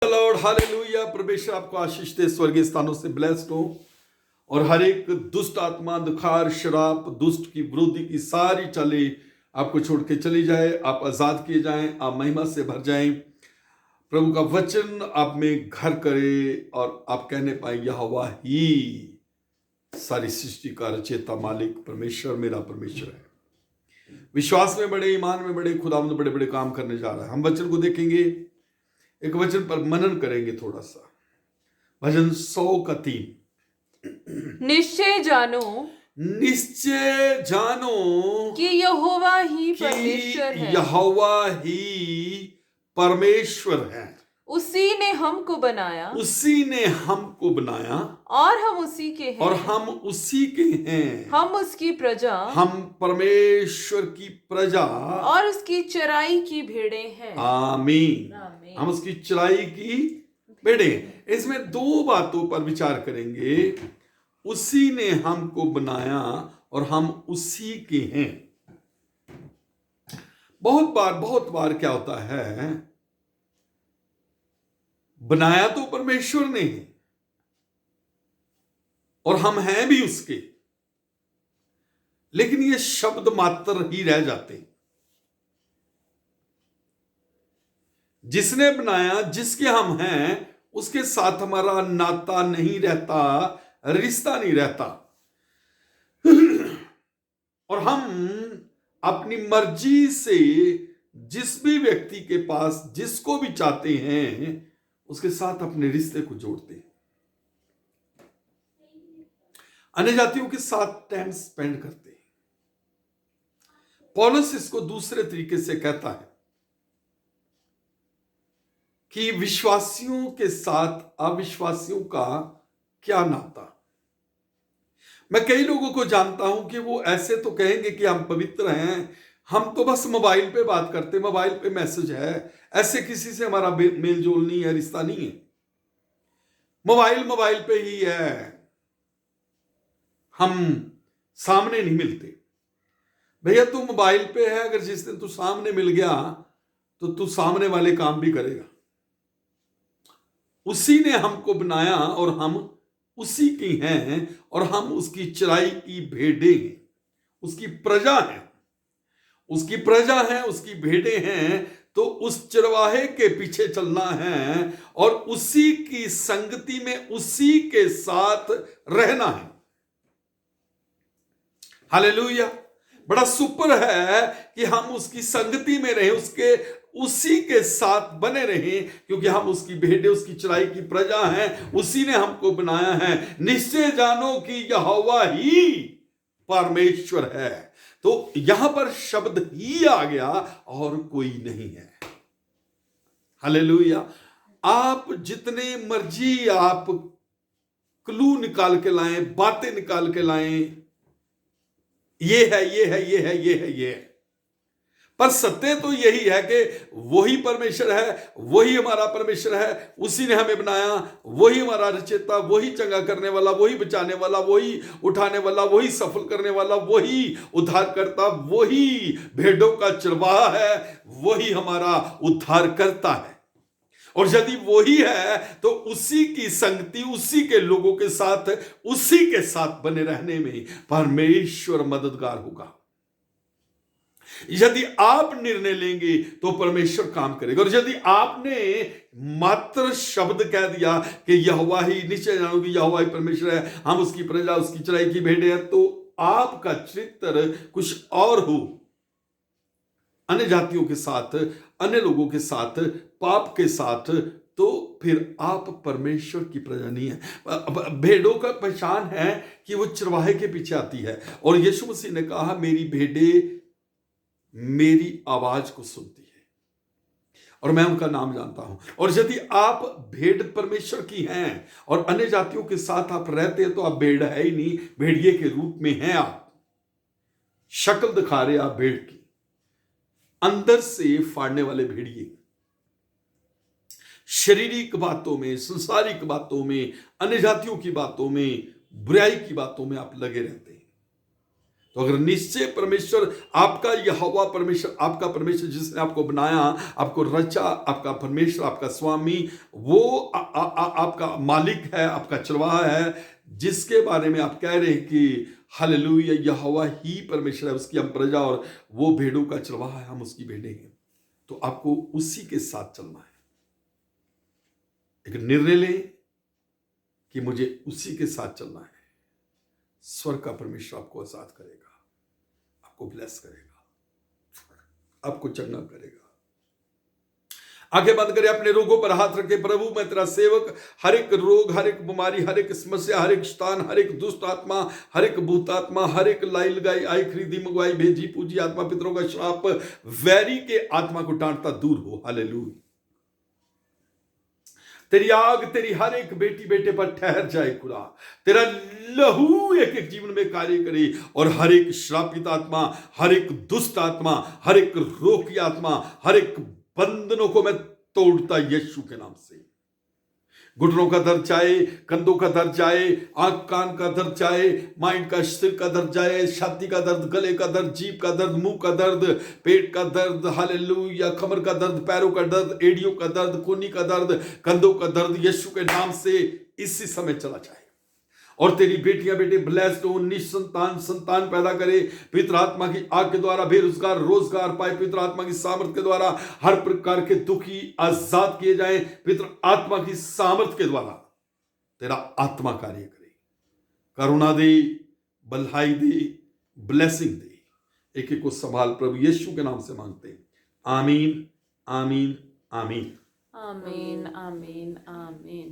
Lord hallelujah. परमेश्वर आपको आशीष दे, स्वर्गीय स्थानों से ब्लेस्ड हो और हर एक दुष्ट आत्मा, दुखार, शराब, दुष्ट की विरोधी की सारी चालें आपको छोड़ के चली जाए। आप आजाद किए जाएं, आप महिमा से भर जाएं। प्रभु का वचन आप में घर करे और आप कहने पाए यहोवा ही सारी सृष्टि का रचयिता, मालिक, परमेश्वर मेरा परमेश्वर है। विश्वास में बड़े, ईमान में बड़े, खुदावंद बड़े बड़े काम करने जा रहा है। हम वचन को देखेंगे, एक वचन पर मनन करेंगे थोड़ा सा। भजन 100:3। निश्चय जानो कि यहोवा ही परमेश्वर है, यहोवा ही परमेश्वर है। उसी ने हमको बनाया, उसी ने हमको बनाया और हम उसी के हैं, और हम उसी के हैं। हम उसकी प्रजा, हम परमेश्वर की प्रजा और उसकी चराई की भेड़ें हैं। आमीन। आमीन। हम उसकी चराई की भेड़ें। इसमें दो बातों पर विचार करेंगे। उसी ने हमको बनाया और हम उसी के हैं। बहुत बार क्या होता है, बनाया तो परमेश्वर ने है और हम हैं भी उसके, लेकिन ये शब्द मात्र ही रह जाते हैं। जिसने बनाया, जिसके हम हैं, उसके साथ हमारा नाता नहीं रहता, रिश्ता नहीं रहता। और हम अपनी मर्जी से जिस भी व्यक्ति के पास जिसको भी चाहते हैं उसके साथ अपने रिश्ते को जोड़ते हैं। अन्य जातियों के साथ टाइम स्पेंड करते हैं। पौलुस इसको दूसरे तरीके से कहता है कि विश्वासियों के साथ अविश्वासियों का क्या नाता। मैं कई लोगों को जानता हूं कि वो ऐसे तो कहेंगे कि हम पवित्र हैं, हम तो बस मोबाइल पे बात करते, मोबाइल पे मैसेज है, ऐसे किसी से हमारा मेल जोल नहीं है, रिश्ता नहीं है, मोबाइल पे ही है, हम सामने नहीं मिलते। भैया तू मोबाइल पे है, अगर जिस दिन तू सामने मिल गया तो तू सामने वाले काम भी करेगा। उसी ने हमको बनाया और हम उसी की हैं और हम उसकी चराई की भेड़ें हैं, उसकी प्रजा हैं, उसकी प्रजा हैं, उसकी भेड़ें हैं। तो उस चरवाहे के पीछे चलना है और उसी की संगति में उसी के साथ रहना है। हालेलुया। बड़ा सुपर है कि हम उसकी संगति में रहें, उसी के साथ बने रहें, क्योंकि हम उसकी भेड़ें, उसकी चराई की प्रजा हैं। उसी ने हमको बनाया है। निश्चय जानो कि यहोवा ही परमेश्वर है। तो यहां पर शब्द ही आ गया और कोई नहीं है। हालेलुया। आप जितने मर्जी आप क्लू निकाल के लाएं, बातें निकाल के लाएं, ये है, ये है, ये है, ये है, ये है, पर सत्य तो यही है कि वही परमेश्वर है, वही हमारा परमेश्वर है। उसी ने हमें बनाया, वही हमारा रचयिता, वही चंगा करने वाला, वही बचाने वाला, वही उठाने वाला, वही सफल करने वाला, वही उद्धार करता, वही भेड़ों का चरवाहा है, वही हमारा उद्धार करता है। और यदि वही है तो उसी की संगति, उसी के लोगों के साथ, उसी के साथ बने रहने में परमेश्वर मददगार होगा। यदि आप निर्णय लेंगे तो परमेश्वर काम करेगा। और यदि आपने मात्र शब्द कह दिया कि यहोवा ही, निश्चय जानो कि यहोवा ही परमेश्वर है, हम उसकी प्रजा, उसकी चराई की भेड़ें हैं, तो आपका चरित्र कुछ और हो, अन्य जातियों के साथ, अन्य लोगों के साथ, पाप के साथ, तो फिर आप परमेश्वर की प्रजा नहीं है। भेड़ों का पहचान है कि वो चरवाहे के पीछे आती है। और यीशु मसीह ने कहा मेरी भेड़ें मेरी आवाज को सुनती है और मैं उनका नाम जानता हूं। और यदि आप भेड़ परमेश्वर की हैं और अन्य जातियों के साथ आप रहते हैं तो आप भेड़ है ही नहीं, भेड़िए के रूप में हैं। आप शक्ल दिखा रहे, आप भेड़ की, अंदर से फाड़ने वाले भेड़िए। शारीरिक बातों में, संसारिक बातों में, अन्य जातियों की बातों में, बुराई की बातों में आप लगे रहते हैं। तो अगर निश्चय परमेश्वर आपका यहोवा परमेश्वर, आपका परमेश्वर जिसने आपको बनाया, आपको रचा, आपका परमेश्वर, आपका स्वामी, वो आपका मालिक है, आपका चरवाहा है, जिसके बारे में आप कह रहे हैं कि हालेलुया यहोवा ही परमेश्वर है, उसकी हम प्रजा और वो भेड़ों का चरवाहा है, हम उसकी भेड़ें हैं, तो आपको उसी के साथ चलना है। एक निर्णय लें कि मुझे उसी के साथ चलना है। स्वर्ग का परमेश्वर आपको आजाद करेगा, आपको ब्लेस करेगा, आपको चंगा करेगा। आंखें बंद करें, अपने रोगों पर हाथ रखे। प्रभु मैं तेरा सेवक, हर एक रोग, हर एक बीमारी, हर एक समस्या, हर एक स्थान, हर एक दुष्ट आत्मा, हर एक भूत आत्मा, हर एक लाई लगाई, आई खरीदी मंगवाई, भेजी पूजी आत्मा, पितरों का श्राप, वैरी के आत्मा को डांटता दूर हो। हालेलुया। तेरी आग तेरी हर एक बेटी बेटे पर ठहर जाए खुदा। तेरा लहू एक एक जीवन में कार्य करे और हर एक श्रापित आत्मा, हर एक दुष्ट आत्मा, हर एक रोग की आत्मा, हर एक बंधनों को मैं तोड़ता यीशु के नाम से। घुटनों का दर्द चाहे, कंधों का दर्द चाहे, आंख कान का दर्द चाहे, माइंड का, सिर का दर्द चाहे, छाती का दर्द, गले का दर्द, जीभ का दर्द, मुंह का दर्द, पेट का दर्द, हालेलुया, कमर का दर्द, पैरों का दर्द, एड़ियों का दर्द, कोहनी का दर्द, कंधों का दर्द, यीशु के नाम से इसी समय चला जाए। और तेरी बेटियां बेटे ब्लेस्ड हो, निसंतान संतान पैदा करे, पितृ आत्मा की आग के द्वारा बेरोजगार रोजगार पाए, पितृ आत्मा की सामर्थ के द्वारा हर प्रकार के दुखी आजाद किए जाए, पितृ आत्मा की सामर्थ के द्वारा तेरा आत्मा कार्य करे, करुणा दे, भलाई दे, ब्लेसिंग दे। एक एक को संभाल प्रभु यीशु के नाम से मांगते हैं। आमीन, आमीन, आमीन। आमीन, आमीन, आमीन।